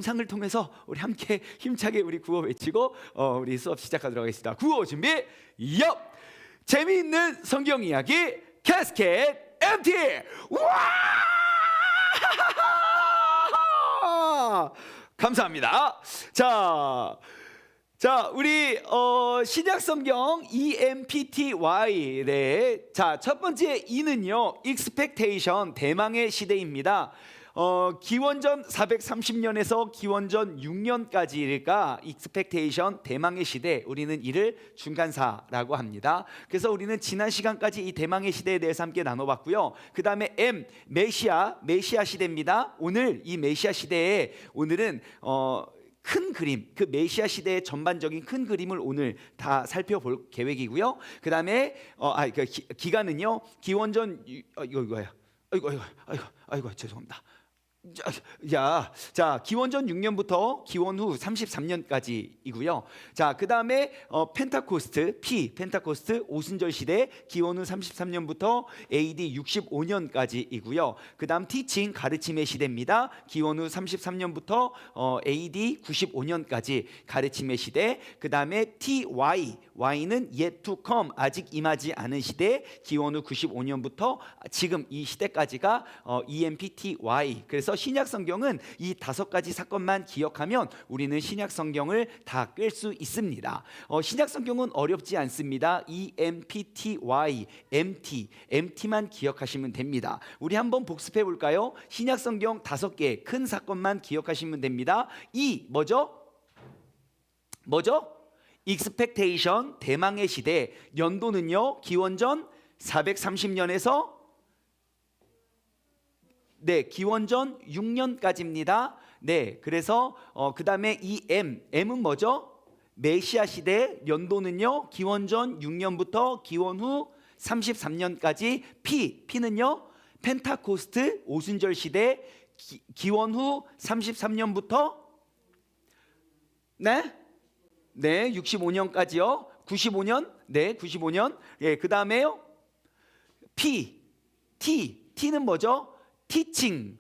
영상을 통해서 우리 함께 힘차게 우리 구호 외치고 우리 수업 시작하도록 하겠습니다. 구호 준비, 엽! 재미있는 성경 이야기 캐스켓 MT! 와! 감사합니다. 자, 우리 신약 성경 EMPTY. 네. 자, 첫 번째 E는요, expectation, 대망의 시대입니다. 기원전 430년에서 기원전 6년까지가 expectation, 대망의 시대. 우리는 이를 중간사라고 합니다. 그래서 우리는 지난 시간까지 이 대망의 시대에 대해서 함께 나눠봤고요. 그 다음에 M, 메시아 시대입니다. 오늘 이 메시아 시대에 오늘은 큰 그림, 그 메시아 시대의 전반적인 큰 그림을 오늘 다 살펴볼 계획이고요. 그 다음에 기간은요, 기원전 아이고 죄송합니다. 자, 기원전 6년부터 기원 후 33년까지이고요. 자, 그 다음에 펜타코스트 오순절 시대 기원 후 33년부터 AD 65년까지이고요. 그 다음 티칭, 가르침의 시대입니다. 기원 후 33년부터 AD 95년까지 가르침의 시대. 그 다음에 Y는 yet to come, 아직 임하지 않은 시대. 기원 후 95년부터 지금 이 시대까지가 EMPTY. 그래서 신약 성경은 이 5가지 사건만 기억하면 우리는 신약 성경을 다 끌 수 있습니다. 신약 성경은 어렵지 않습니다. EMPTY, MT만 기억하시면 됩니다. 우리 한번 복습해 볼까요? 신약 성경 5개 큰 사건만 기억하시면 됩니다. 뭐죠? expectation, 대망의 시대. 연도는요, 기원전 430년에서 기원전 6년까지입니다. 그래서 그 다음에 이 M은 뭐죠? 메시아 시대. 연도는요, 기원전 6년부터 기원 후 33년까지. P는요, 펜타코스트 오순절 시대. 기원 후 33년부터 65년까지요. 95년. 95년. 그 다음에요, T는 뭐죠? 티칭,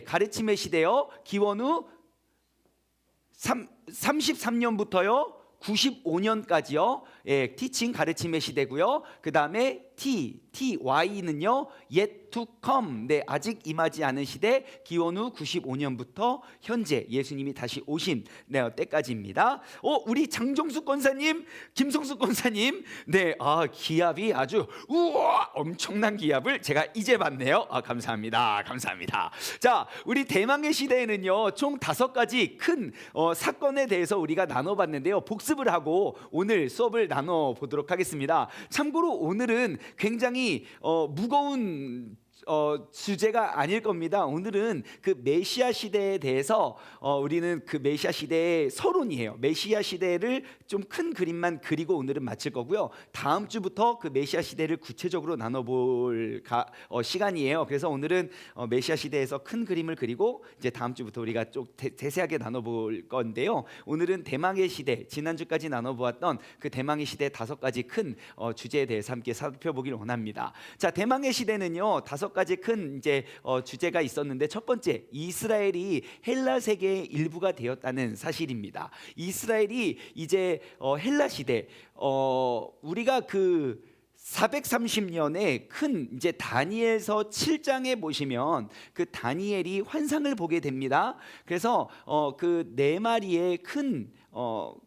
가르침의 시대요. 기원 후 33년부터요 95년까지요. 티칭, 가르침의 시대고요. 그 다음에 TY는요, yet to come, 아직 임하지 않은 시대. 기원 후 95년부터 현재 예수님이 다시 오신 때까지입니다. 우리 장종숙 권사님, 김성숙 권사님, 기합이 아주 엄청난 기합을 제가 이제 봤네요. 감사합니다. 자, 우리 대망의 시대에는요, 총 5가지 큰 사건에 대해서 우리가 나눠봤는데요. 복습을 하고 오늘 수업을 나눠보도록 하겠습니다. 참고로 오늘은 굉장히 무거운 주제가 아닐 겁니다. 오늘은 그 메시아 시대에 대해서 우리는 그 메시아 시대의 서론이에요. 메시아 시대를 좀 큰 그림만 그리고 오늘은 마칠 거고요. 다음 주부터 그 메시아 시대를 구체적으로 나눠볼 시간이에요. 그래서 오늘은 메시아 시대에서 큰 그림을 그리고 이제 다음 주부터 우리가 좀 세세하게 나눠볼 건데요. 오늘은 대망의 시대, 지난주까지 나눠보았던 그 대망의 시대의 5가지 큰 주제에 대해서 함께 살펴보길 원합니다. 자, 대망의 시대는요, 5가지 큰 이제 주제가 있었는데, 첫 번째, 이스라엘이 헬라 세계의 일부가 되었다는 사실입니다. 이스라엘이 이제 헬라 시대, 우리가 그 430년에 큰 이제 다니엘서 7장에 보시면 그 다니엘이 환상을 보게 됩니다. 그래서 그 4마리의 큰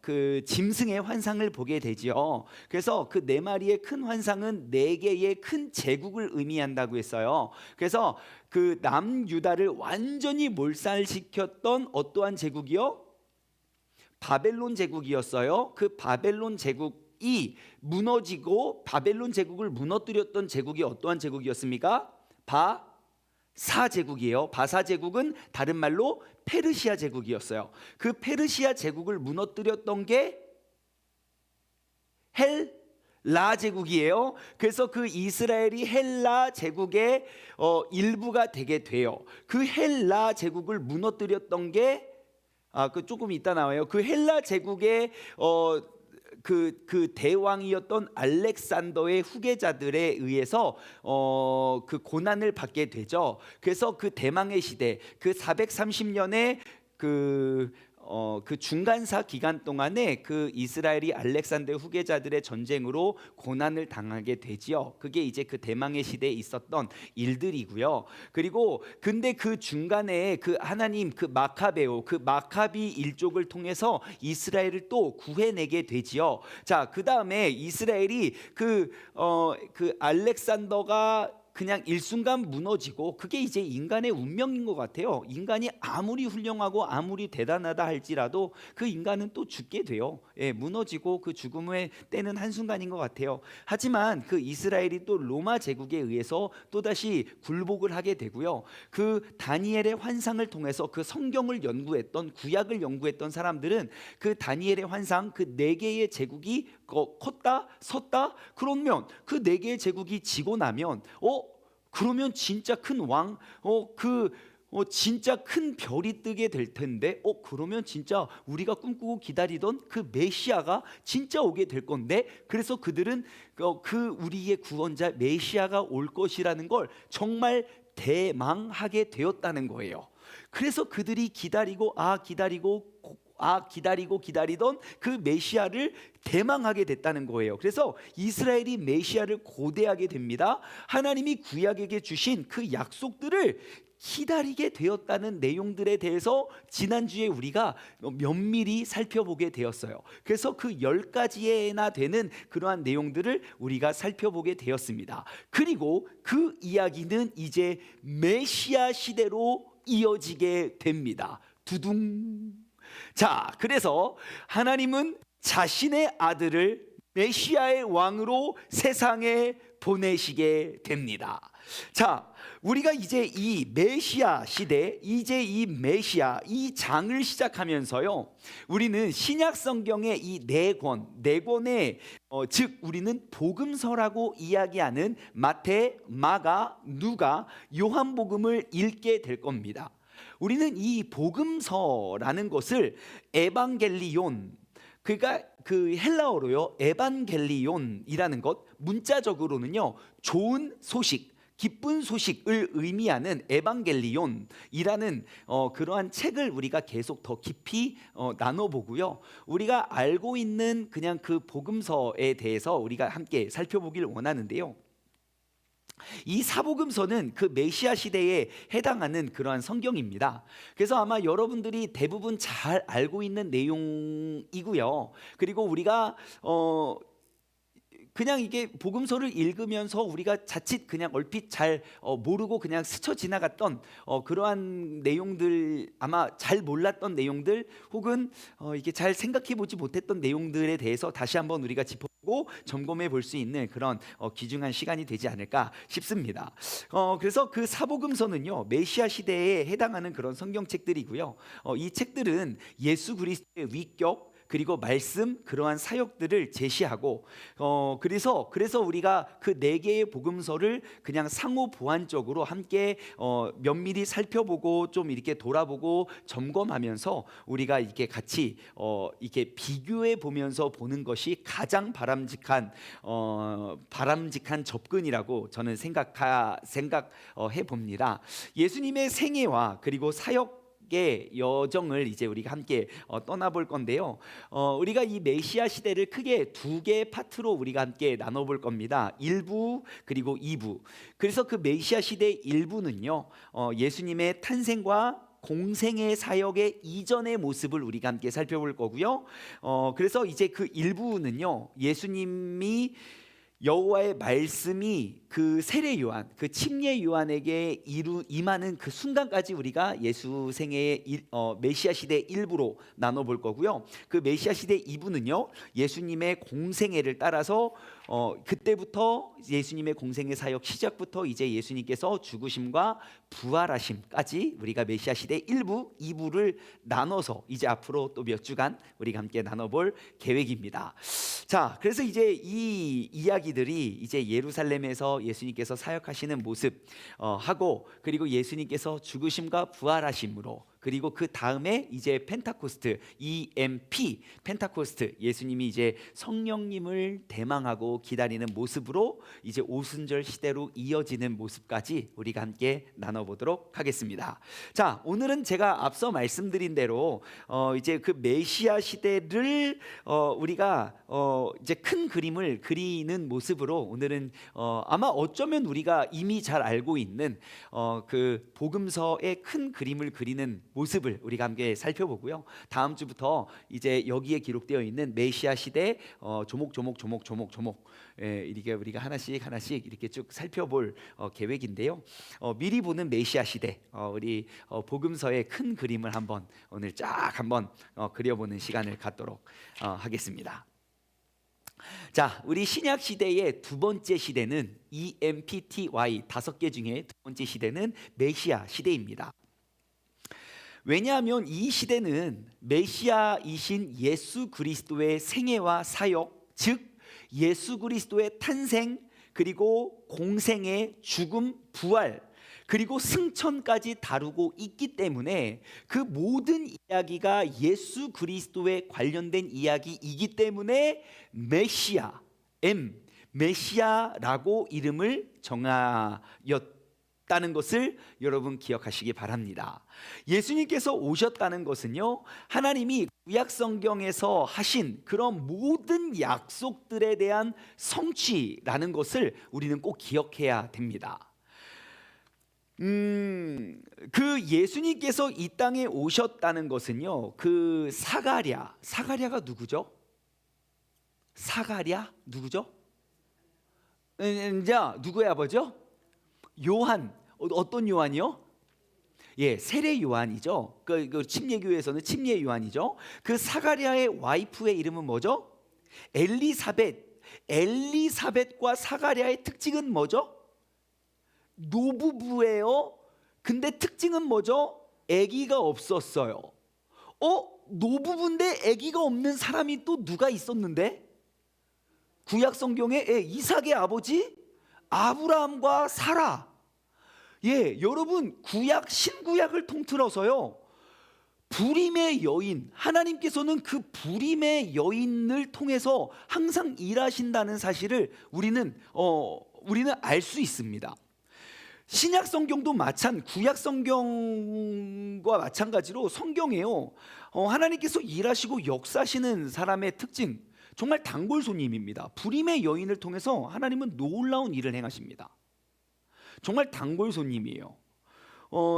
그 짐승의 환상을 보게 되지요. 그래서 그 4마리의 큰 환상은 4개의 큰 제국을 의미한다고 했어요. 그래서 그 남유다를 완전히 몰살시켰던 어떠한 제국이요? 바벨론 제국이었어요. 그 바벨론 제국이 무너지고 바벨론 제국을 무너뜨렸던 제국이 어떠한 제국이었습니까? 바사 제국이에요. 바사 제국은 다른 말로 페르시아 제국이었어요. 그 페르시아 제국을 무너뜨렸던 게 헬라 제국이에요. 그래서 그 이스라엘이 헬라 제국의 일부가 되게 돼요. 그 헬라 제국을 무너뜨렸던 게 그 조금 이따 나와요. 그 헬라 제국의 그 대왕이었던 알렉산더의 후계자들에 의해서 그 고난을 받게 되죠. 그래서 그 대망의 시대, 그 430년에 그 중간사 기간 동안에 그 이스라엘이 알렉산더 후계자들의 전쟁으로 고난을 당하게 되지요. 그게 이제 그 대망의 시대에 있었던 일들이고요. 그리고 근데 그 중간에 그 하나님 그 마카베오 그 마카비 일족을 통해서 이스라엘을 또 구해내게 되지요. 자, 그 다음에 이스라엘이 그 알렉산더가 그냥 일순간 무너지고, 그게 이제 인간의 운명인 것 같아요. 인간이 아무리 훌륭하고 아무리 대단하다 할지라도 그 인간은 또 죽게 돼요. 무너지고 그 죽음의 때는 한순간인 것 같아요. 하지만 그 이스라엘이 또 로마 제국에 의해서 또다시 굴복을 하게 되고요. 그 다니엘의 환상을 통해서 그 성경을 연구했던, 구약을 연구했던 사람들은 그 다니엘의 환상, 그 네 개의 제국이 컸다 섰다, 그러면 그 네 개의 제국이 지고 나면 그러면 진짜 큰 왕, 진짜 큰 별이 뜨게 될 텐데, 그러면 진짜 우리가 꿈꾸고 기다리던 그 메시아가 진짜 오게 될 건데, 그래서 그들은 그 우리의 구원자 메시아가 올 것이라는 걸 정말 대망하게 되었다는 거예요. 그래서 그들이 기다리던 그 메시아를 대망하게 됐다는 거예요. 그래서 이스라엘이 메시아를 고대하게 됩니다. 하나님이 구약에게 주신 그 약속들을 기다리게 되었다는 내용들에 대해서 지난주에 우리가 면밀히 살펴보게 되었어요. 그래서 그 10가지나 되는 그러한 내용들을 우리가 살펴보게 되었습니다. 그리고 그 이야기는 이제 메시아 시대로 이어지게 됩니다. 두둥. 자, 그래서 하나님은 자신의 아들을 메시아의 왕으로 세상에 보내시게 됩니다. 자, 우리가 이제 이 메시아 시대, 이제 이 메시아 이 장을 시작하면서요, 우리는 신약 성경의 이 네 권의 즉 우리는 복음서라고 이야기하는 마태, 마가, 누가, 요한복음을 읽게 될 겁니다. 우리는 이 복음서라는 것을 에반겔리온, 그러니까 그 헬라어로요, 에반겔리온이라는 것, 문자적으로는요, 좋은 소식, 기쁜 소식을 의미하는 에반겔리온이라는 그러한 책을 우리가 계속 더 깊이 나눠보고요. 우리가 알고 있는 그냥 그 복음서에 대해서 우리가 함께 살펴보길 원하는데요. 이 사복음서는 그 메시아 시대에 해당하는 그러한 성경입니다. 그래서 아마 여러분들이 대부분 잘 알고 있는 내용이고요. 그리고 우리가 그냥 이게 복음서를 읽으면서 우리가 자칫 그냥 얼핏 잘 모르고 그냥 스쳐 지나갔던 그러한 내용들, 아마 잘 몰랐던 내용들, 혹은 이게 잘 생각해 보지 못했던 내용들에 대해서 다시 한번 우리가 짚어보고 점검해 볼 수 있는 그런 귀중한 시간이 되지 않을까 싶습니다. 그래서 그 사복음서는요, 메시아 시대에 해당하는 그런 성경책들이고요. 이 책들은 예수 그리스도의 위격, 그리고 말씀, 그러한 사역들을 제시하고, 그래서 우리가 그 네 개의 복음서를 그냥 상호 보완적으로 함께 면밀히 살펴보고 좀 이렇게 돌아보고 점검하면서 우리가 이렇게 같이 이렇게 비교해 보면서 보는 것이 가장 바람직한 접근이라고 저는 생각해 봅니다. 예수님의 생애와 그리고 사역 여정을 이제 우리가 함께 떠나볼 건데요. 우리가 이 메시아 시대를 크게 두 개의 파트로 우리가 함께 나눠볼 겁니다. 1부 그리고 2부. 그래서 그 메시아 시대 1부는요, 예수님의 탄생과 공생의 사역의 이전의 모습을 우리가 함께 살펴볼 거고요. 그래서 이제 그 1부는요, 예수님이 여호와의 말씀이 그 세례 요한, 그 침례 요한에게 임하는 그 순간까지 우리가 예수 생애의 메시아 시대 1부로 나눠볼 거고요. 그 메시아 시대 2부는요, 예수님의 공생애를 따라서 그때부터 예수님의 공생애 사역 시작부터 이제 예수님께서 죽으심과 부활하심까지 우리가 메시아 시대 1부, 2부를 나눠서 이제 앞으로 또 몇 주간 우리가 함께 나눠볼 계획입니다. 자, 그래서 이제 이 이야기들이 이제 예루살렘에서 예수님께서 사역하시는 모습 하고, 그리고 예수님께서 죽으심과 부활하심으로, 그리고 그 다음에 이제 펜타코스트, EMP, 펜타코스트, 예수님이 이제 성령님을 대망하고 기다리는 모습으로 이제 오순절 시대로 이어지는 모습까지 우리가 함께 나눠보도록 하겠습니다. 자, 오늘은 제가 앞서 말씀드린 대로 이제 그 메시아 시대를 우리가 이제 큰 그림을 그리는 모습으로 오늘은 아마 어쩌면 우리가 이미 잘 알고 있는 그 복음서의 큰 그림을 그리는 모습을 우리가 함께 살펴보고요. 다음 주부터 이제 여기에 기록되어 있는 메시아 시대 조목조목 이렇게 우리가 하나씩 이렇게 쭉 살펴볼 계획인데요. 미리 보는 메시아 시대, 우리 복음서의 큰 그림을 한번 오늘 쫙 한번 그려보는 시간을 갖도록 하겠습니다. 자, 우리 신약 시대의 두 번째 시대는 EMPTY, 5개 중에 두 번째 시대는 메시아 시대입니다. 왜냐하면 이 시대는 메시아이신 예수 그리스도의 생애와 사역, 즉 예수 그리스도의 탄생, 그리고 공생의 죽음, 부활, 그리고 승천까지 다루고 있기 때문에 그 모든 이야기가 예수 그리스도에 관련된 이야기이기 때문에 메시아, 메시아라고 이름을 정하였다는 것을 여러분 기억하시기 바랍니다. 예수님께서 오셨다는 것은요, 하나님이 구약 성경에서 하신 그런 모든 약속들에 대한 성취라는 것을 우리는 꼭 기억해야 됩니다. 그 예수님께서 이 땅에 오셨다는 것은요, 그 사가랴가 누구죠? 사가랴 누구죠? 자, 누구의 아버지요? 요한. 어떤 요한이요? 예, 세례 요한이죠. 그 침례교회에서는 침례 요한이죠. 그 사가랴의 와이프의 이름은 뭐죠? 엘리사벳과 사가랴의 특징은 뭐죠? 노부부예요. 근데 특징은 뭐죠? 아기가 없었어요. 노부부인데 아기가 없는 사람이 또 누가 있었는데? 구약 성경에 이삭의 아버지 아브라함과 사라. 예, 여러분, 구약 신구약을 통틀어서요, 불임의 여인, 하나님께서는 그 불임의 여인을 통해서 항상 일하신다는 사실을 우리는 알 수 있습니다. 신약 성경도 구약 성경과 마찬가지로 성경에요, 하나님께서 일하시고 역사하시는 사람의 특징, 정말 단골 손님입니다. 불임의 여인을 통해서 하나님은 놀라운 일을 행하십니다. 정말 단골 손님이에요.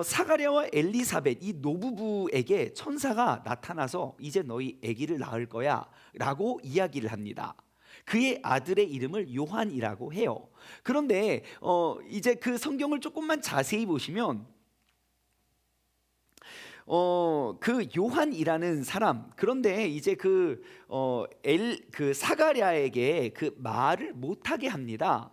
사가랴와 엘리사벳, 이 노부부에게 천사가 나타나서 이제 너희 아기를 낳을 거야 라고 이야기를 합니다. 그의 아들의 이름을 요한이라고 해요. 그런데 이제 그 성경을 조금만 자세히 보시면 그 요한이라는 사람, 그런데 이제 그 사가랴에게 그 말을 못하게 합니다.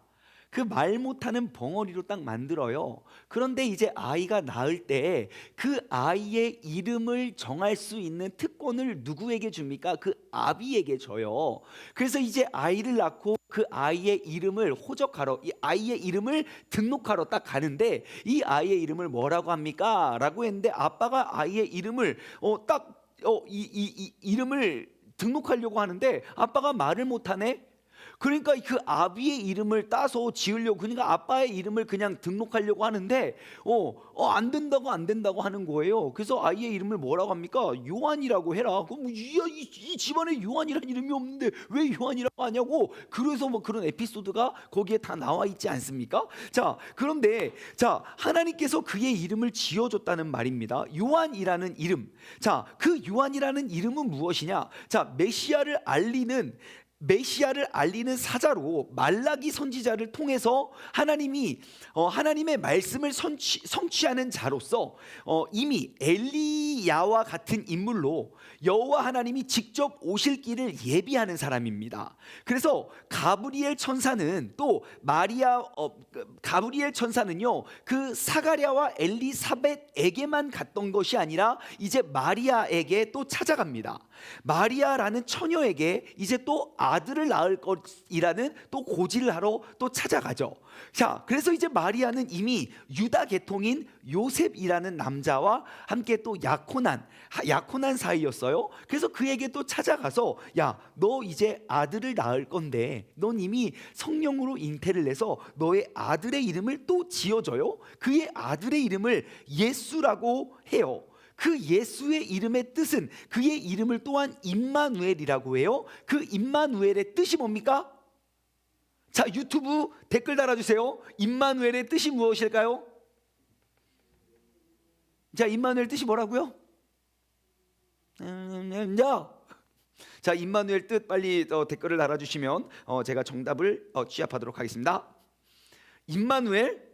그 말 못하는 벙어리로 딱 만들어요. 그런데 이제 아이가 낳을 때 그 아이의 이름을 정할 수 있는 특권을 누구에게 줍니까? 그 아비에게 줘요. 그래서 이제 아이를 낳고 그 아이의 이름을 호적하러, 이 아이의 이름을 등록하러 딱 가는데, 이 아이의 이름을 뭐라고 합니까? 라고 했는데 아빠가 아이의 이름을 이름을 등록하려고 하는데 아빠가 말을 못하네. 그러니까 그 아비의 이름을 따서 지으려고, 그러니까 아빠의 이름을 그냥 등록하려고 하는데 안 된다고 하는 거예요. 그래서 아이의 이름을 뭐라고 합니까? 요한이라고 해라. 그럼 이 집안에 요한이라는 이름이 없는데 왜 요한이라고 하냐고. 그래서 뭐 그런 에피소드가 거기에 다 나와 있지 않습니까? 자, 그런데 하나님께서 그의 이름을 지어줬다는 말입니다. 요한이라는 이름. 자, 그 요한이라는 이름은 무엇이냐? 자, 메시아를 알리는 사자로 말라기 선지자를 통해서 하나님이 하나님의 말씀을 성취하는 자로서 이미 엘리야와 같은 인물로 여호와 하나님이 직접 오실 길을 예비하는 사람입니다. 그래서 가브리엘 천사는요, 그 사가랴와 엘리사벳에게만 갔던 것이 아니라 이제 마리아에게 또 찾아갑니다. 마리아라는 처녀에게 이제 또 아들을 낳을 것이라는 또 고지를 하러 또 찾아가죠. 자, 그래서 이제 마리아는 이미 유다 계통인 요셉이라는 남자와 함께 또 약혼한 사이였어요. 그래서 그에게 또 찾아가서, 야, 너 이제 아들을 낳을 건데 넌 이미 성령으로 잉태를 내서 너의 아들의 이름을 또 지어줘요. 그의 아들의 이름을 예수라고 해요. 그 예수의 이름의 뜻은, 그의 이름을 또한 임마누엘이라고 해요. 그 임마누엘의 뜻이 뭡니까? 자, 유튜브 댓글 달아주세요. 임마누엘의 뜻이 무엇일까요? 자, 임마누엘 뜻이 뭐라고요? 자, 임마누엘 뜻 빨리 댓글을 달아주시면 제가 정답을 취합하도록 하겠습니다. 임마누엘,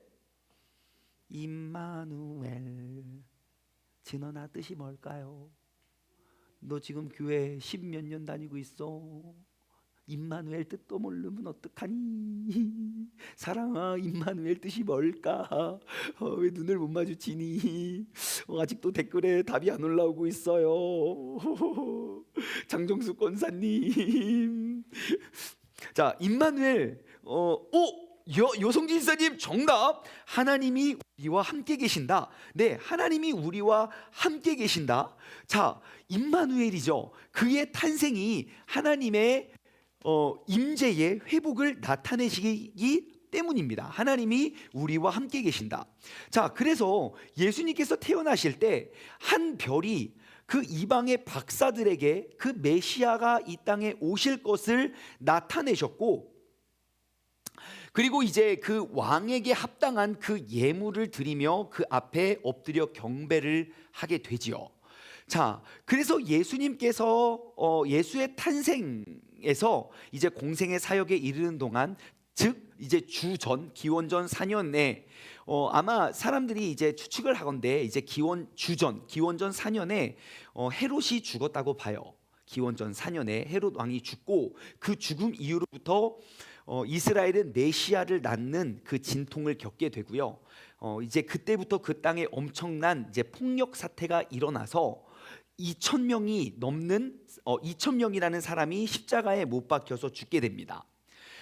진원아, 뜻이 뭘까요? 너 지금 교회 10몇 년 다니고 있어. 임마누엘 뜻도 모르면 어떡하니? 사랑아, 임마누엘 뜻이 뭘까? 왜 눈을 못 마주치니? 아직도 댓글에 답이 안 올라오고 있어요. 장정수 권사님. 자, 임마누엘. 요성진 지사님 정답. 하나님이 우리와 함께 계신다. 네, 하나님이 우리와 함께 계신다. 자, 임마누엘이죠. 그의 탄생이 하나님의 임재의 회복을 나타내시기 때문입니다. 하나님이 우리와 함께 계신다. 자, 그래서 예수님께서 태어나실 때 한 별이 그 이방의 박사들에게 그 메시아가 이 땅에 오실 것을 나타내셨고, 그리고 이제 그 왕에게 합당한 그 예물을 드리며 그 앞에 엎드려 경배를 하게 되지요. 자, 그래서 예수님께서 예수의 탄생에서 이제 공생의 사역에 이르는 동안, 즉 이제 기원전 4년에 아마 사람들이 이제 추측을 하건대 이제 기원전 4년에 헤롯이 죽었다고 봐요. 기원전 4년에 헤롯 왕이 죽고, 그 죽음 이후로부터 이스라엘은 메시아를 낳는 그 진통을 겪게 되고요. 이제 그때부터 그 땅에 엄청난 이제 폭력 사태가 일어나서 2,000명이라는 사람이 십자가에 못 박혀서 죽게 됩니다.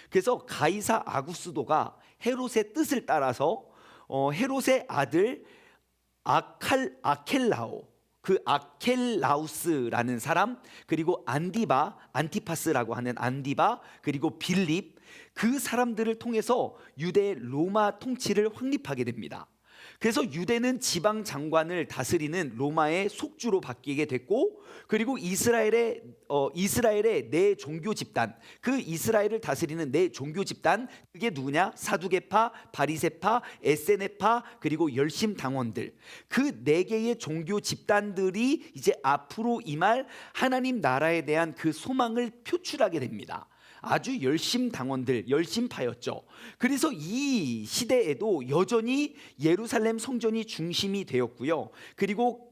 그래서 가이사 아구스도가 헤롯의 뜻을 따라서 헤롯의 아들 아켈라우스라는 사람, 그리고 안티파스라고 하는 안디바, 그리고 빌립, 그 사람들을 통해서 유대 로마 통치를 확립하게 됩니다. 그래서 유대는 지방 장관을 다스리는 로마의 속주로 바뀌게 됐고, 그리고 이스라엘의 네 종교 집단, 그 이스라엘을 다스리는 네 종교 집단, 그게 누구냐? 사두개파, 바리새파, 에세네파, 그리고 열심 당원들, 그 네 개의 종교 집단들이 이제 앞으로 임할 하나님 나라에 대한 그 소망을 표출하게 됩니다. 아주 열심파였죠. 그래서 이 시대에도 여전히 예루살렘 성전이 중심이 되었고요. 그리고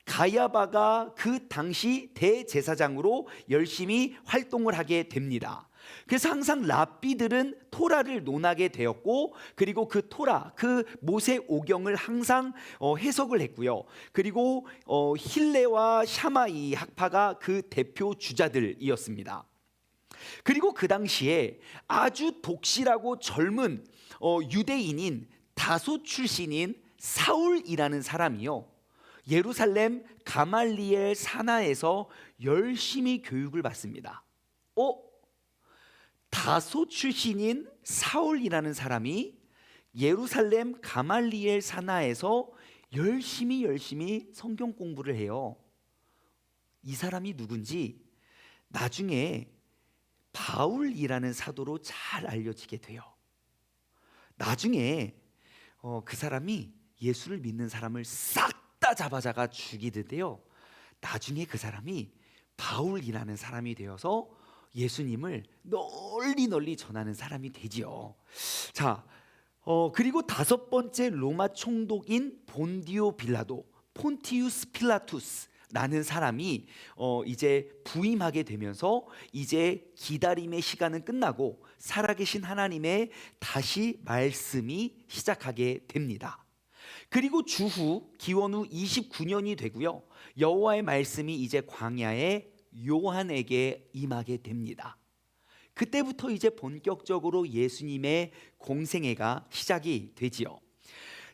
가야바가 그 당시 대제사장으로 열심히 활동을 하게 됩니다. 그래서 항상 랍비들은 토라를 논하게 되었고, 그리고 그 토라, 그 모세 오경을 항상 해석을 했고요. 그리고 힐레와 샤마이 학파가 그 대표 주자들이었습니다. 그리고 그 당시에 아주 독실하고 젊은 유대인인 다소 출신인 사울이라는 사람이요, 예루살렘 가말리엘 산하에서 열심히 교육을 받습니다. 다소 출신인 사울이라는 사람이 예루살렘 가말리엘 산하에서 열심히 성경 공부를 해요. 이 사람이 누군지 나중에 바울이라는 사도로 잘 알려지게 돼요. 나중에 그 사람이 예수를 믿는 사람을 싹 다 잡아다가 죽이는데요, 나중에 그 사람이 바울이라는 사람이 되어서 예수님을 널리 전하는 사람이 되지요. 자, 그리고 다섯 번째 로마 총독인 폰티우스 필라투스라는 사람이 이제 부임하게 되면서 이제 기다림의 시간은 끝나고 살아계신 하나님의 다시 말씀이 시작하게 됩니다. 그리고 주후 기원 후 29년이 되고요. 여호와의 말씀이 이제 광야에 요한에게 임하게 됩니다. 그때부터 이제 본격적으로 예수님의 공생애가 시작이 되지요.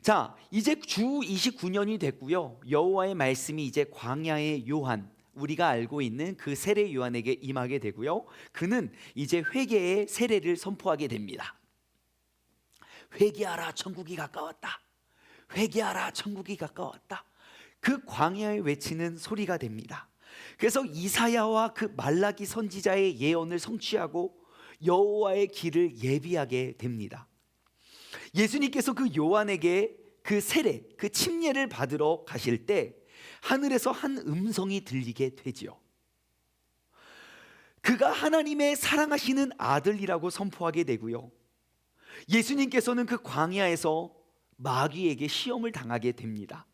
자, 이제 주 29년이 됐고요. 여호와의 말씀이 이제 광야의 요한, 우리가 알고 있는 그 세례 요한에게 임하게 되고요. 그는 이제 회개의 세례를 선포하게 됩니다. 회개하라, 천국이 가까웠다. 회개하라, 천국이 가까웠다. 그 광야에 외치는 소리가 됩니다. 그래서 이사야와 그 말라기 선지자의 예언을 성취하고 여호와의 길을 예비하게 됩니다. 예수님께서 그 요한에게 그 세례, 그 침례를 받으러 가실 때 하늘에서 한 음성이 들리게 되지요. 그가 하나님의 사랑하시는 아들이라고 선포하게 되고요. 예수님께서는 그 광야에서 마귀에게 시험을 당하게 됩니다.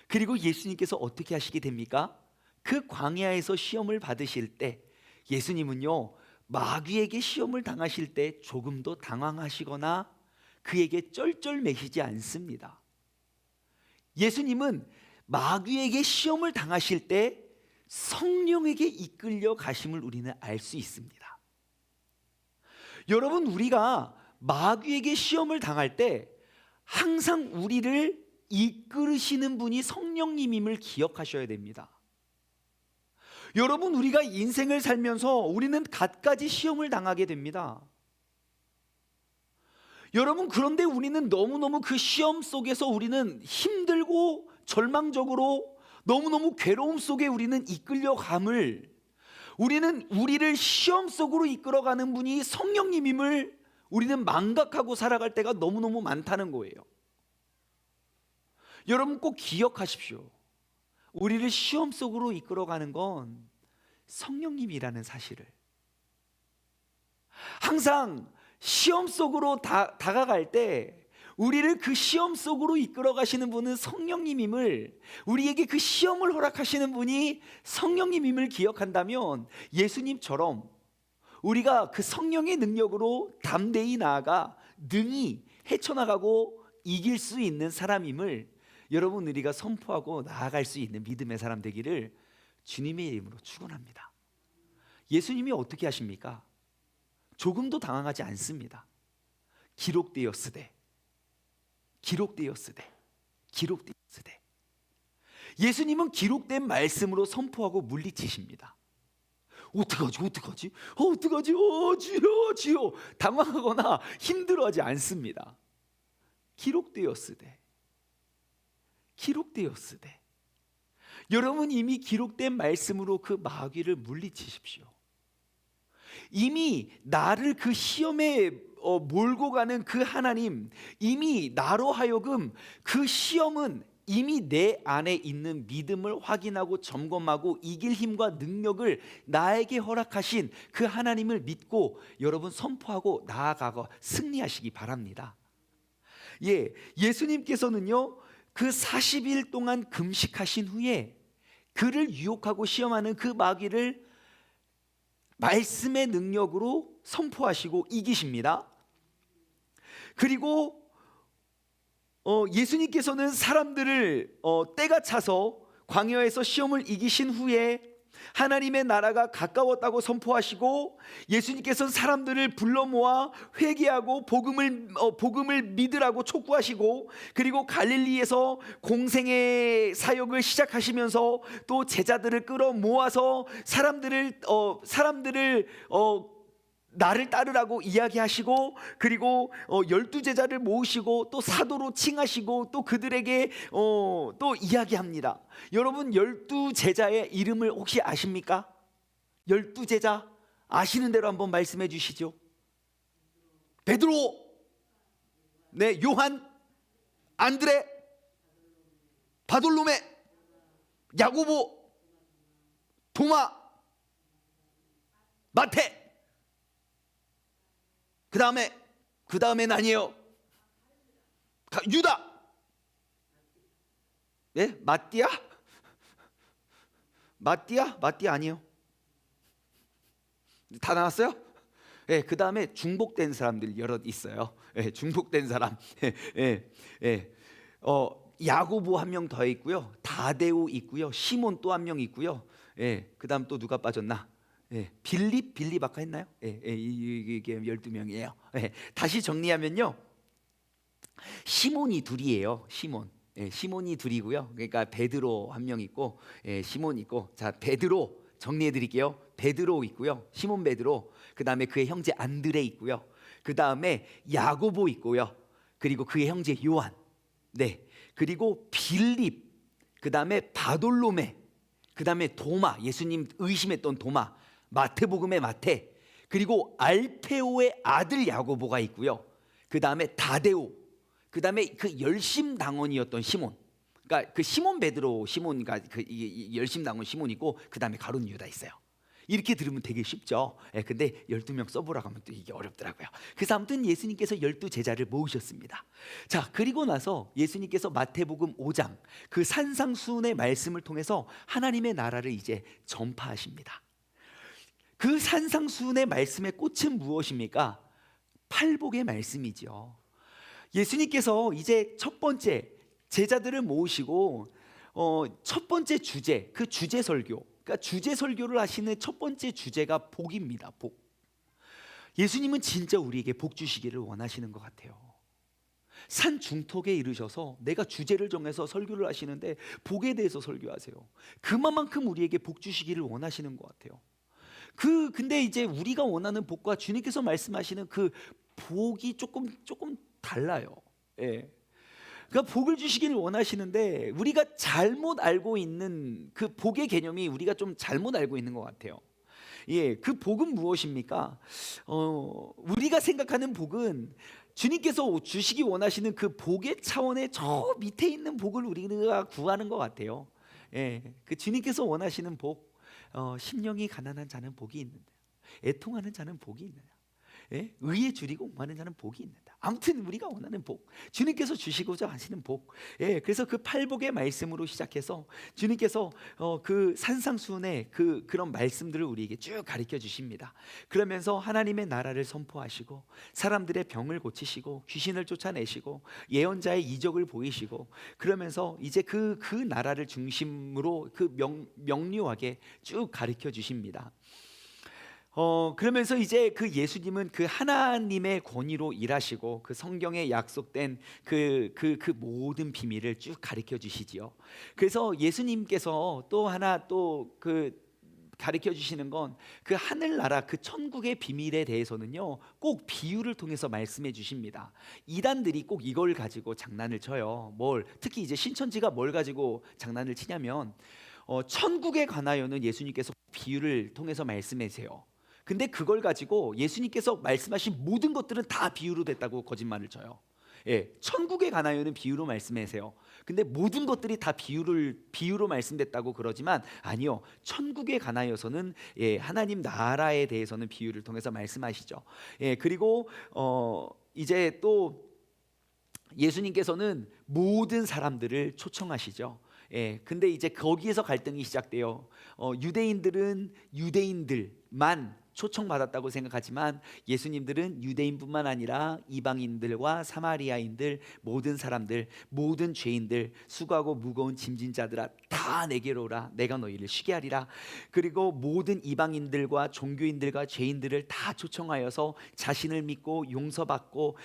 그리고 예수님께서 어떻게 하시게 됩니까? 그 광야에서 시험을 받으실 때 예수님은요, 마귀에게 시험을 당하실 때 조금도 당황하시거나 그에게 쩔쩔매시지 않습니다. 예수님은 마귀에게 시험을 당하실 때 성령에게 이끌려 가심을 우리는 알 수 있습니다. 여러분, 우리가 마귀에게 시험을 당할 때 항상 우리를 이끌으시는 분이 성령님임을 기억하셔야 됩니다. 여러분, 우리가 인생을 살면서 우리는 갖가지 시험을 당하게 됩니다. 여러분, 그런데 우리는 너무너무 그 시험 속에서 우리는 힘들고 절망적으로 너무너무 괴로움 속에 우리는 이끌려감을, 우리는 우리를 시험 속으로 이끌어가는 분이 성령님임을 우리는 망각하고 살아갈 때가 너무너무 많다는 거예요. 여러분, 꼭 기억하십시오. 우리를 시험 속으로 이끌어가는 건 성령님이라는 사실을. 항상 시험 속으로 다가갈 때 우리를 그 시험 속으로 이끌어 가시는 분은 성령님임을, 우리에게 그 시험을 허락하시는 분이 성령님임을 기억한다면 예수님처럼 우리가 그 성령의 능력으로 담대히 나아가 능히 헤쳐나가고 이길 수 있는 사람임을 여러분, 우리가 선포하고 나아갈 수 있는 믿음의 사람 되기를 주님의 이름으로 축원합니다. 예수님이 어떻게 하십니까? 조금도 당황하지 않습니다. 기록되었으되, 기록되었으되, 기록되었으되. 예수님은 기록된 말씀으로 선포하고 물리치십니다. 어떡하지, 어떡하지, 어떡하지, 주여, 주여, 당황하거나 힘들어하지 않습니다. 기록되었으되, 기록되었으되. 여러분, 이미 기록된 말씀으로 그 마귀를 물리치십시오. 이미 나를 그 시험에 몰고 가는 그 하나님, 이미 나로 하여금 그 시험은 이미 내 안에 있는 믿음을 확인하고 점검하고 이길 힘과 능력을 나에게 허락하신 그 하나님을 믿고 여러분 선포하고 나아가고 승리하시기 바랍니다. 예, 예수님께서는요, 그 40일 동안 금식하신 후에 그를 유혹하고 시험하는 그 마귀를 말씀의 능력으로 선포하시고 이기십니다. 그리고 예수님께서는 사람들을 때가 차서 광야에서 시험을 이기신 후에 하나님의 나라가 가까웠다고 선포하시고 예수님께서는 사람들을 불러 모아 회개하고 복음을 믿으라고 촉구하시고 그리고 갈릴리에서 공생의 사역을 시작하시면서 또 제자들을 끌어 모아서 사람들을 나를 따르라고 이야기하시고 그리고 12제자를 모으시고 또 사도로 칭하시고 또 그들에게 또 이야기합니다. 여러분, 12제자의 이름을 혹시 아십니까? 12제자 아시는 대로 한번 말씀해 주시죠. 베드로, 네, 요한, 안드레, 바돌로메, 야고보, 도마, 마태. 그 다음엔 아니에요. 유다. 예? 마띠아? 마띠아 아니에요. 다 나왔어요? 예, 그 다음에 중복된 사람들 여럿 있어요. 예, 중복된 사람. 예, 예. 야고보 한 명 더 있고요. 다데오 있고요. 시몬 또 한 명 있고요. 예, 그다음 또 누가 빠졌나? 예, 빌립 아까 했나요? 예, 이게 12명이에요. 예, 다시 정리하면요. 시몬이 둘이에요. 시몬. 예, 시몬이 둘이고요. 그러니까 베드로 한 명 있고, 예, 시몬 있고. 자, 베드로 정리해 드릴게요. 베드로 있고요. 시몬 베드로. 그다음에 그의 형제 안드레 있고요. 그다음에 야고보 있고요. 그리고 그의 형제 요한. 네. 그리고 빌립. 그다음에 바돌로메. 그다음에 도마. 예수님 의심했던 도마. 마태복음의 마태. 그리고 알페오의 아들 야고보가 있고요. 그다음에 다데오. 그다음에 그 열심당원이었던 시몬. 그러니까 그 시몬 베드로 시몬가 그 열심당원 시몬이고, 그다음에 가룟 유다 있어요. 이렇게 들으면 되게 쉽죠. 예, 근데 12명 써보라고 하면 또 이게 어렵더라고요. 그래서 아무튼 예수님께서 12제자를 모으셨습니다. 자, 그리고 나서 예수님께서 마태복음 5장 그 산상수훈의 말씀을 통해서 하나님의 나라를 이제 전파하십니다. 그 산상수훈의 말씀의 꽃은 무엇입니까? 팔복의 말씀이죠. 예수님께서 이제 첫 번째 제자들을 모으시고 첫 번째 주제, 그 주제 설교, 그러니까 주제 설교를 하시는 첫 번째 주제가 복입니다. 복. 예수님은 진짜 우리에게 복 주시기를 원하시는 것 같아요. 산 중턱에 이르셔서 내가 주제를 정해서 설교를 하시는데 복에 대해서 설교하세요. 그만큼 우리에게 복 주시기를 원하시는 것 같아요. 근데 이제 우리가 원하는 복과 주님께서 말씀하시는 그 복이 조금 달라요. 예. 그러니까 복을 주시기를 원하시는데 우리가 잘못 알고 있는 그 복의 개념이 우리가 좀 잘못 알고 있는 것 같아요. 예, 그 복은 무엇입니까? 우리가 생각하는 복은 주님께서 주시기 원하시는 그 복의 차원의 저 밑에 있는 복을 우리가 구하는 것 같아요. 예, 그 주님께서 원하시는 복, 심령이 가난한 자는 복이 있는데, 애통하는 자는 복이 있느냐, 예? 의에 줄이고 옹호하는 자는 복이 있는다. 아무튼 우리가 원하는 복, 주님께서 주시고자 하시는 복. 예, 그래서 그 팔복의 말씀으로 시작해서 주님께서 그 산상수훈의 그런 말씀들을 우리에게 쭉 가르쳐 주십니다. 그러면서 하나님의 나라를 선포하시고 사람들의 병을 고치시고 귀신을 쫓아내시고 예언자의 이적을 보이시고, 그러면서 이제 그 나라를 중심으로 그 명료하게 쭉 가르쳐 주십니다. 그러면서 이제 그 예수님은 그 하나님의 권위로 일하시고 그 성경에 약속된 그 모든 비밀을 쭉 가르쳐 주시지요. 그래서 예수님께서 또 하나 또 그 가르쳐 주시는 건 그 하늘나라 그 천국의 비밀에 대해서는요 꼭 비유를 통해서 말씀해 주십니다. 이단들이 꼭 이걸 가지고 장난을 쳐요. 특히 이제 신천지가 뭘 가지고 장난을 치냐면 천국에 관하여는 예수님께서 비유를 통해서 말씀하세요. 근데 그걸 가지고 예수님께서 말씀하신 모든 것들은 다 비유로 됐다고 거짓말을 쳐요. 예, 천국에 관하여는 비유로 말씀하세요. 근데 모든 것들이 다 비유로 말씀됐다고 그러지만 아니요, 천국에 관하여서는 하나님 나라에 대해서는 비유를 통해서 말씀하시죠. 예, 그리고 이제 또 예수님께서는 모든 사람들을 초청하시죠. 예, 근데 이제 거기에서 갈등이 시작돼요. 유대인들은 유대인들만 초청받았다고 생각하지만 예수님들은 유대인뿐만 아니라 이방인들과 사마리아인들, 모든 사람들, 모든 죄인들, 수고하고 무거운 짐진 자들아 다 내게로 오라, 내가 너희를 쉬게 하리라. 그리고 모든 이방인들과 종교인들과 죄인들을 다 초청하여서 자신을 믿고 용서받고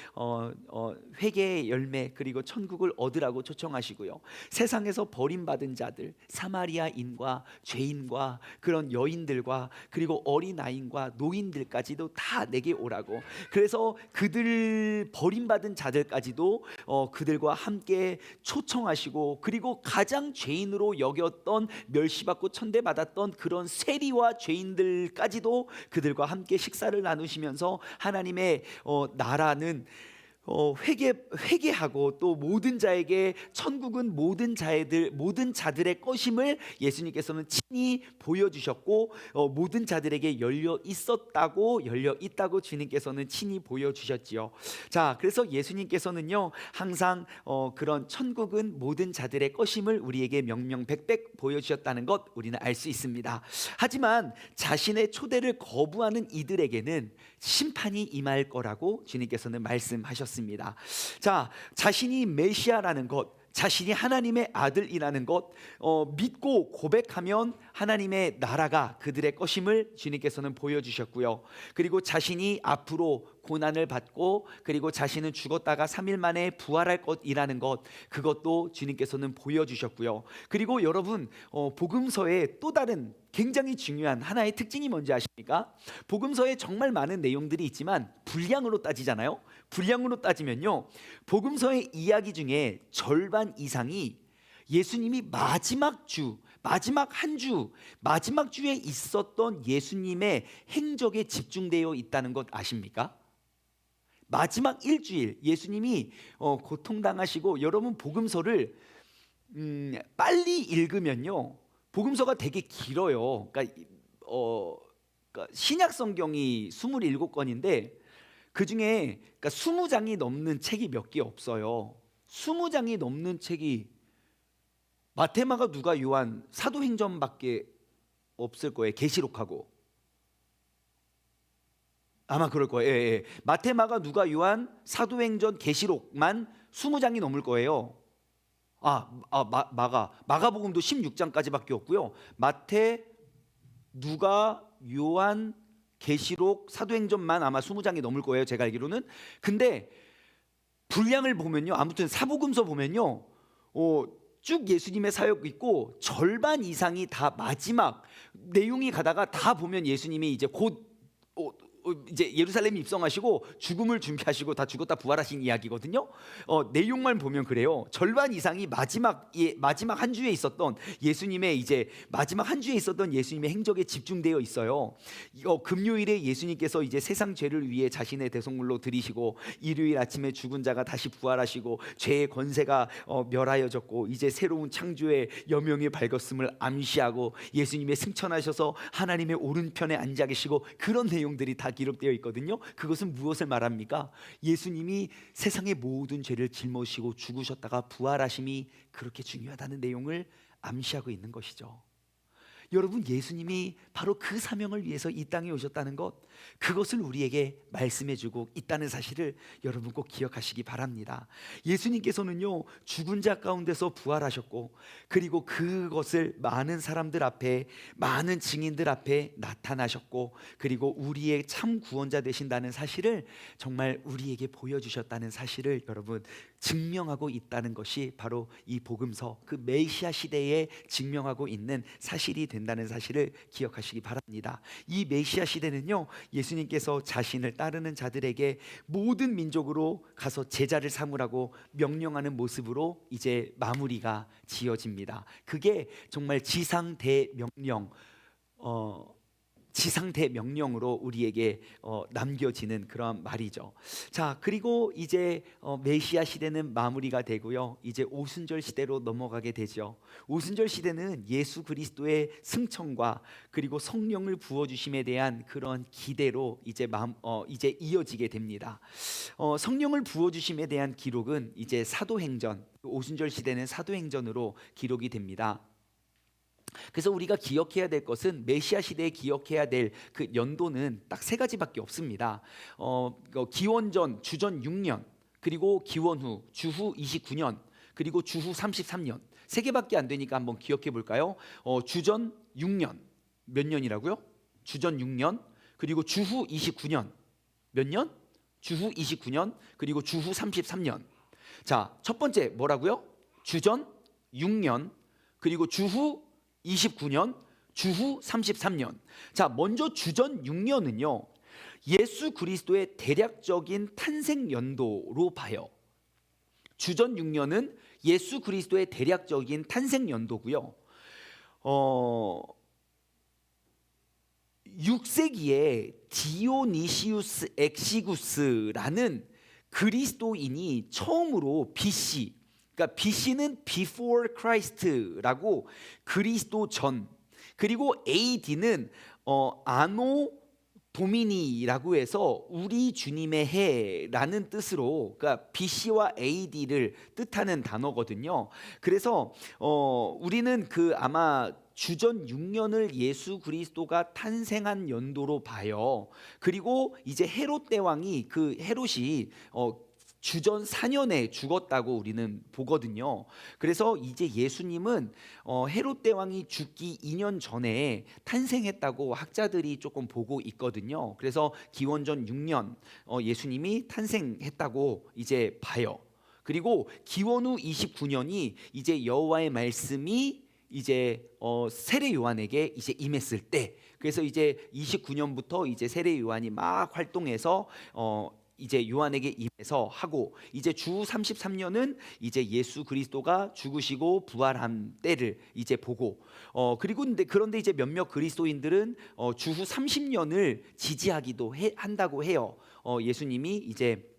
회개의 열매 그리고 천국을 얻으라고 초청하시고요. 세상에서 버림받은 자들, 사마리아인과 죄인과 그런 여인들과 그리고 어린아이인과 노인들까지도 다 내게 오라고. 그래서 그들 버림받은 자들까지도 그들과 함께 초청하시고, 그리고 가장 죄인으로 여겼던 멸시받고 천대받았던 그런 세리와 죄인들까지도 그들과 함께 식사를 나누시면서 하나님의 나라는 회개하고 또 모든 자에게 천국은 모든 자들의 것임을 예수님께서는 친히 보여주셨고, 모든 자들에게 열려 있다고 주님께서는 친히 보여주셨지요. 자, 그래서 예수님께서는요 항상 그런 천국은 모든 자들의 것임을 우리에게 명명백백 보여주셨다는 것 우리는 알 수 있습니다. 하지만 자신의 초대를 거부하는 이들에게는 심판이 임할 거라고 주님께서는 말씀하셨습니다. 자, 자신이 메시아라는 것, 자신이 하나님의 아들이라는 것 믿고 고백하면 하나님의 나라가 그들의 것임을 주님께서는 보여주셨고요. 그리고 자신이 앞으로 고난을 받고 그리고 자신은 죽었다가 3일 만에 부활할 것이라는 것, 그것도 주님께서는 보여주셨고요. 그리고 여러분, 복음서의 또 다른 굉장히 중요한 하나의 특징이 뭔지 아십니까? 복음서에 정말 많은 내용들이 있지만 분량으로 따지잖아요. 분량으로 따지면요, 복음서의 이야기 중에 절반 이상이 예수님이 마지막 한 주, 마지막 주에 있었던 예수님의 행적에 집중되어 있다는 것 아십니까? 마지막 일주일 예수님이 고통당하시고, 여러분 복음서를 빨리 읽으면요, 복음서가 되게 길어요. 그러니까 신약 성경이 27권인데 그 중에 그러니까 20장이 넘는 책이 몇 개 없어요. 20장이 넘는 책이 마태, 마가, 누가, 요한, 사도행전밖에 없을 거예요. 계시록하고 아마 그럴 거예요. 예, 예. 마태, 마가, 누가, 요한, 사도행전, 계시록만 20장이 넘을 거예요. 마가복음도 16장까지밖에 없고요. 마태, 누가, 요한, 계시록, 사도행전만 아마 20장이 넘을 거예요, 제가 알기로는. 근데 분량을 보면요, 아무튼 사복음서 보면요, 쭉 예수님의 사역 있고 절반 이상이 다 마지막 내용이 가다가 다 보면 예수님이 이제 곧 이제 예루살렘 입성하시고 죽음을 준비하시고 다 죽었다 부활하신 이야기거든요. 내용만 보면 그래요. 절반 이상이 마지막 한 주에 있었던 예수님의 이제 마지막 한 주에 있었던 예수님의 행적에 집중되어 있어요. 금요일에 예수님께서 이제 세상 죄를 위해 자신의 대속물로 드리시고, 일요일 아침에 죽은 자가 다시 부활하시고 죄의 권세가 멸하여졌고 이제 새로운 창조의 여명이 밝았음을 암시하고 예수님의 승천하셔서 하나님의 오른편에 앉아 계시고, 그런 내용들이 다 기록되어 있거든요. 그것은 무엇을 말합니까? 예수님이 세상의 모든 죄를 짊어지시고 죽으셨다가 부활하심이 그렇게 중요하다는 내용을 암시하고 있는 것이죠. 여러분, 예수님이 바로 그 사명을 위해서 이 땅에 오셨다는 것, 그것을 우리에게 말씀해주고 있다는 사실을 여러분 꼭 기억하시기 바랍니다. 예수님께서는요, 죽은 자 가운데서 부활하셨고, 그리고 그것을 많은 사람들 앞에, 많은 증인들 앞에 나타나셨고, 그리고 우리의 참 구원자 되신다는 사실을 정말 우리에게 보여주셨다는 사실을 여러분 증명하고 있다는 것이 바로 이 복음서, 그 메시아 시대에 증명하고 있는 사실이 된다는 사실을 기억하시기 바랍니다. 이 메시아 시대는요, 예수님께서 자신을 따르는 자들에게 모든 민족으로 가서 제자를 삼으라고 명령하는 모습으로 이제 마무리가 지어집니다. 그게 정말 지상대명령으로 우리에게 남겨지는 그런 말이죠. 자, 그리고 이제 메시아 시대는 마무리가 되고요, 이제 오순절 시대로 넘어가게 되죠. 오순절 시대는 예수 그리스도의 승천과 그리고 성령을 부어주심에 대한 그런 기대로 이제 이어지게 됩니다. 성령을 부어주심에 대한 기록은 이제 사도행전, 오순절 시대는 사도행전으로 기록이 됩니다. 그래서 우리가 기억해야 될 것은, 메시아 시대에 기억해야 될 그 연도는 딱 세 가지밖에 없습니다. 기원전 주전 6년, 그리고 기원 후 주후 29년, 그리고 주후 33년. 세 개밖에 안 되니까 한번 기억해 볼까요? 주전 6년 몇 년이라고요? 주전 6년, 그리고 주후 29년 몇 년? 주후 29년, 그리고 주후 33년. 자, 첫 번째 뭐라고요? 주전 6년, 그리고 주후 29년, 주후 33년. 자, 먼저 주전 6년은요, 예수 그리스도의 대략적인 탄생 연도로 봐요. 주전 6년은 예수 그리스도의 대략적인 탄생 연도고요. 6세기에 디오니시우스 엑시구스라는 그리스도인이 처음으로 BC, 그러니까 BC는 Before Christ라고 그리스도 전, 그리고 AD는 아노 도미니라고 해서 우리 주님의 해라는 뜻으로, 그러니까 BC와 AD를 뜻하는 단어거든요. 그래서 우리는 그 아마 주전 6년을 예수 그리스도가 탄생한 연도로 봐요. 그리고 이제 헤롯 대왕이, 그 헤롯이 주전 4년에 죽었다고 우리는 보거든요. 그래서 이제 예수님은 헤롯 대왕이 죽기 2년 전에 탄생했다고 학자들이 조금 보고 있거든요. 그래서 기원전 6년 예수님이 탄생했다고 이제 봐요. 그리고 기원 후 29년이 이제 여호와의 말씀이 이제 세례 요한에게 이제 임했을 때, 그래서 이제 29년부터 이제 세례 요한이 막 활동해서 이제 요한에게 임해서 하고, 이제 주 33년은 이제 예수 그리스도가 죽으시고 부활한 때를 이제 보고, 그리고 그런데 이제 몇몇 그리스도인들은 주후 30년을 지지하기도 한다고 해요. 예수님이 이제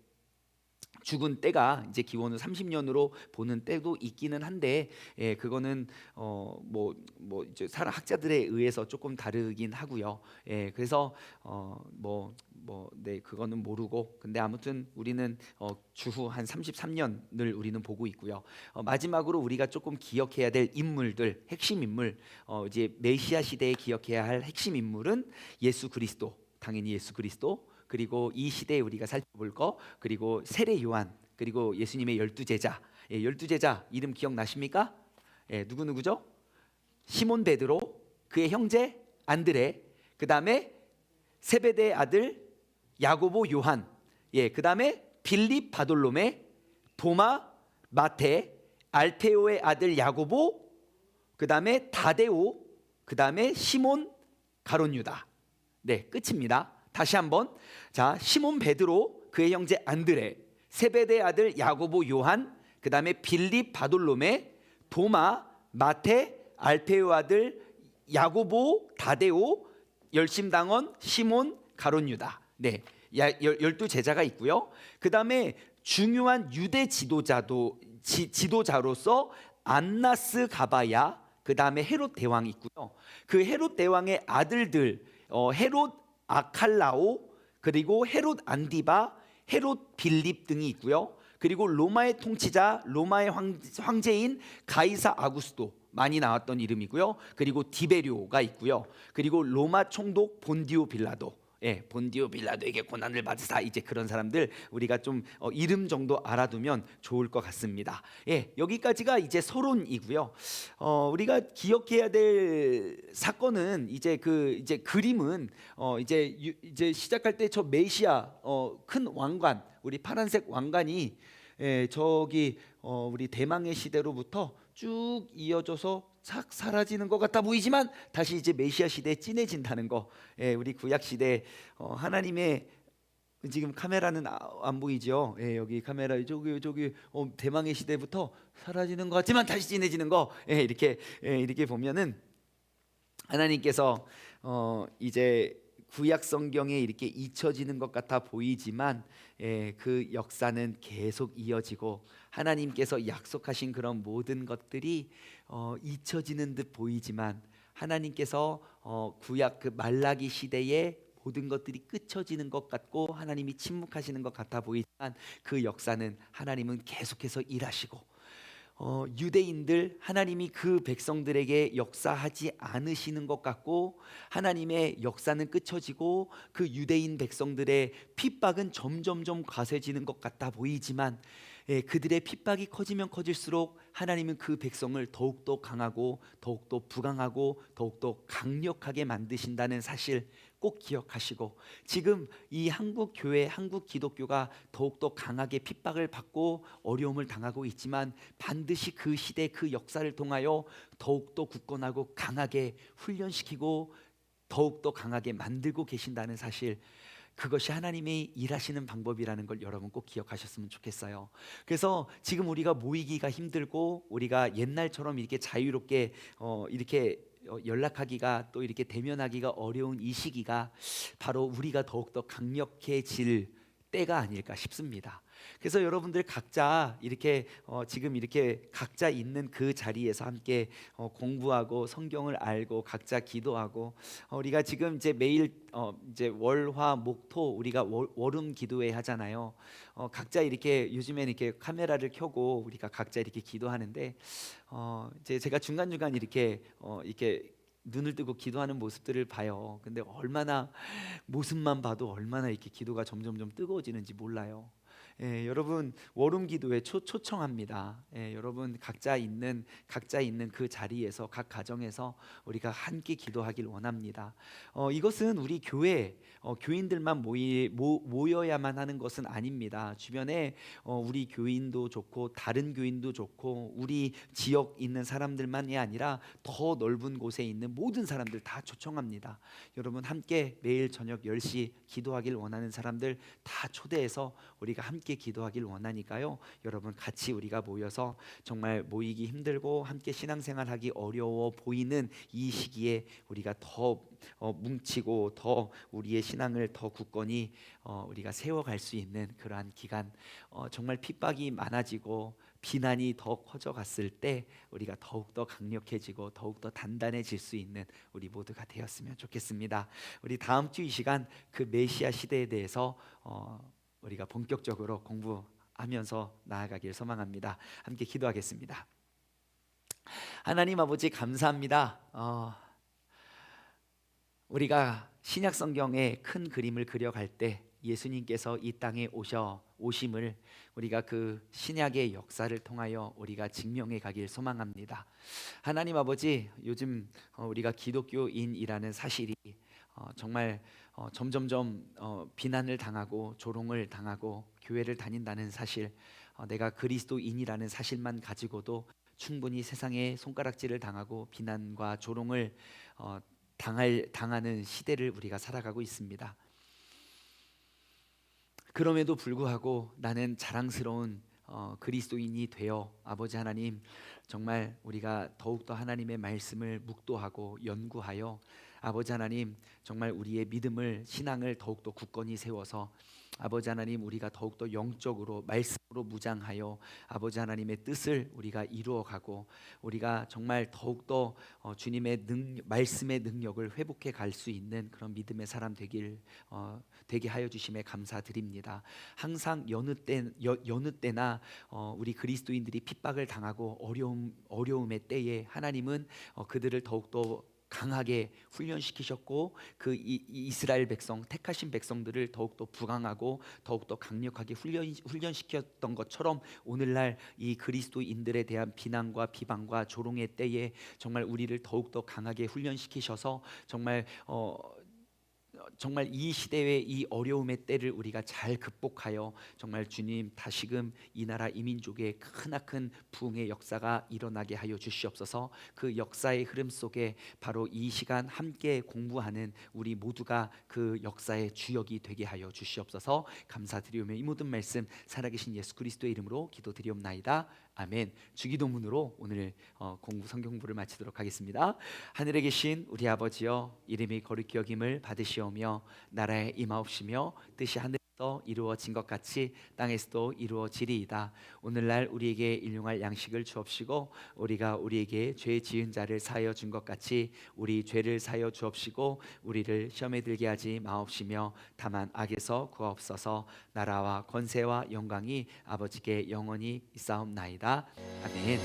죽은 때가 이제 기원 후 30년으로 보는 때도 있기는 한데, 그거는 이제 사람 학자들에 의해서 조금 다르긴 하고요. 그래서 네, 그거는 모르고, 근데 아무튼 우리는 주후 한 33년을 우리는 보고 있고요. 마지막으로 우리가 조금 기억해야 될 인물들, 핵심 인물, 이제 메시아 시대에 기억해야 할 핵심 인물은 예수 그리스도, 당연히 예수 그리스도, 그리고 이 시대에 우리가 살펴볼 거, 그리고 세례 요한, 그리고 예수님의 12제자. 12제자 이름 기억나십니까? 누구누구죠? 시몬 베드로, 그의 형제 안드레, 그 다음에 세베대의 아들 야고보 요한, 그 다음에 빌립 바돌로메, 도마, 마테, 알페오의 아들 야고보, 그 다음에 다데오, 그 다음에 시몬 가룟 유다. 네, 끝입니다. 다시 한번. 자, 시몬 베드로, 그의 형제 안드레, 세베대의 아들 야고보 요한, 그 다음에 빌립 바돌로메, 도마, 마테, 알페오 아들 야고보, 다데오, 열심당원 시몬 가룟 유다. 네, 12제자가 있고요. 그 다음에 중요한 유대 지도자로서 안나스 가바야, 그 다음에 헤롯 대왕이 있고요. 그 헤롯 대왕의 아들들, 헤롯 아칼라오, 그리고 헤롯 안디바, 헤롯 빌립 등이 있고요. 그리고 로마의 통치자, 로마의 황제인 가이사 아구스도, 많이 나왔던 이름이고요. 그리고 디베료가 있고요. 그리고 로마 총독 본디오 빌라도, 본디오 빌라도에게 고난을 받으사, 이제 그런 사람들 우리가 좀 이름 정도 알아두면 좋을 것 같습니다. 여기까지가 이제 서론이고요. 우리가 기억해야 될 사건은 이제 이제 그림은 이제 시작할 때 저 메시아 큰 왕관, 우리 파란색 왕관이 저기 우리 대망의 시대로부터 쭉 이어져서 싹 사라지는 것 같아 보이지만 다시 이제 메시아 시대에 진해진다는 거. 우리 구약 시대 하나님의, 지금 카메라는 안 보이죠? 여기 카메라 저기 대망의 시대부터 사라지는 것 같지만 다시 진해지는 거. 이렇게 보면은 하나님께서 이제 구약 성경에 이렇게 잊혀지는 것 같아 보이지만 그 역사는 계속 이어지고, 하나님께서 약속하신 그런 모든 것들이 잊혀지는 듯 보이지만, 하나님께서 구약 그 말라기 시대에 모든 것들이 끝쳐지는 것 같고 하나님이 침묵하시는 것 같아 보이지만, 그 역사는 하나님은 계속해서 일하시고, 유대인들, 하나님이 그 백성들에게 역사하지 않으시는 것 같고, 하나님의 역사는 끝쳐지고 그 유대인 백성들의 핍박은 점점점 과세지는 것 같아 보이지만, 그들의 핍박이 커지면 커질수록 하나님은 그 백성을 더욱더 강하고 더욱더 부강하고 더욱더 강력하게 만드신다는 사실 꼭 기억하시고, 지금 이 한국 교회, 한국 기독교가 더욱더 강하게 핍박을 받고 어려움을 당하고 있지만, 반드시 그 시대 그 역사를 통하여 더욱더 굳건하고 강하게 훈련시키고 더욱더 강하게 만들고 계신다는 사실, 그것이 하나님이 일하시는 방법이라는 걸 여러분 꼭 기억하셨으면 좋겠어요. 그래서 지금 우리가 모이기가 힘들고 우리가 옛날처럼 이렇게 자유롭게 이렇게 연락하기가, 또 이렇게 대면하기가 어려운 이 시기가 바로 우리가 더욱더 강력해질 때가 아닐까 싶습니다. 그래서 여러분들 각자 이렇게 지금 이렇게 각자 있는 그 자리에서 함께 공부하고 성경을 알고 각자 기도하고, 우리가 지금 이제 매일 이제 월화 목토 우리가 월음 기도회 하잖아요. 각자 이렇게 요즘에는 이렇게 카메라를 켜고 우리가 각자 이렇게 기도하는데, 이제 제가 중간중간 이렇게 눈을 뜨고 기도하는 모습들을 봐요. 근데 얼마나 모습만 봐도 얼마나 이렇게 기도가 점점점 뜨거워지는지 몰라요. 여러분 워룸 기도에 초청합니다. 여러분 각자 있는 그 자리에서 각 가정에서 우리가 함께 기도하길 원합니다. 이것은 우리 교회 교인들만 모여야만 하는 것은 아닙니다. 주변에 우리 교인도 좋고 다른 교인도 좋고 우리 지역 있는 사람들만이 아니라 더 넓은 곳에 있는 모든 사람들 다 초청합니다. 여러분 함께 매일 저녁 10시 기도하길 원하는 사람들 다 초대해서 우리가 함께 기도하길 원하니까요. 여러분 같이 우리가 모여서 정말 모이기 힘들고 함께 신앙생활하기 어려워 보이는 이 시기에 우리가 더 뭉치고 더 우리의 신앙을 더 굳건히 우리가 세워갈 수 있는 그러한 기간, 정말 핍박이 많아지고 비난이 더 커져갔을 때 우리가 더욱더 강력해지고 더욱더 단단해질 수 있는 우리 모두가 되었으면 좋겠습니다. 우리 다음 주 이 시간 그 메시아 시대에 대해서 우리가 본격적으로 공부하면서 나아가길 소망합니다. 함께 기도하겠습니다. 하나님 아버지 감사합니다. 우리가 신약 성경의 큰 그림을 그려갈 때 예수님께서 이 땅에 오심을 우리가 그 신약의 역사를 통하여 우리가 증명해 가길 소망합니다. 하나님 아버지, 요즘 우리가 기독교인이라는 사실이 정말 점점점 비난을 당하고 조롱을 당하고 교회를 다닌다는 사실, 내가 그리스도인이라는 사실만 가지고도 충분히 세상에 손가락질을 당하고 비난과 조롱을 당하는 시대를 우리가 살아가고 있습니다. 그럼에도 불구하고 나는 자랑스러운 그리스도인이 되어 아버지 하나님, 정말 우리가 더욱더 하나님의 말씀을 묵도하고 연구하여 아버지 하나님, 정말 우리의 믿음을 신앙을 더욱더 굳건히 세워서 아버지 하나님, 우리가 더욱더 영적으로 말씀으로 무장하여 아버지 하나님의 뜻을 우리가 이루어가고 우리가 정말 더욱더 주님의 말씀의 능력을 회복해 갈 수 있는 그런 믿음의 사람 되게 하여 주심에 감사드립니다. 항상 여느 때나 우리 그리스도인들이 핍박을 당하고 어려움의 때에 하나님은 그들을 더욱더 강하게 훈련시키셨고 그 이스라엘 백성, 택하신 백성들을 더욱더 부강하고 더욱더 강력하게 훈련시켰던 것처럼 오늘날 이 그리스도인들에 대한 비난과 비방과 조롱의 때에 정말 우리를 더욱더 강하게 훈련시키셔서 정말 이 시대의 이 어려움의 때를 우리가 잘 극복하여 정말 주님 다시금 이 나라 이 민족의 크나큰 부흥의 역사가 일어나게 하여 주시옵소서. 그 역사의 흐름 속에 바로 이 시간 함께 공부하는 우리 모두가 그 역사의 주역이 되게 하여 주시옵소서. 감사드리오며 이 모든 말씀 살아계신 예수 그리스도의 이름으로 기도드리옵나이다. 아멘. 주기도문으로 오늘 성경 공부를 마치도록 하겠습니다. 하늘에 계신 우리 아버지여, 이름이 거룩히 여김을 받으시오며 나라에 임하옵시며 뜻이 하늘에서 이루어진 것 같이 땅에서도 이루어지리이다. 오늘날 우리에게 일용할 양식을 주옵시고 우리가 우리에게 죄 지은 자를 사하여 준 것 같이 우리 죄를 사하여 주옵시고 우리를 시험에 들게 하지 마옵시며 다만 악에서 구하옵소서. 나라와 권세와 영광이 아버지께 영원히 있사옵나이다. 아멘.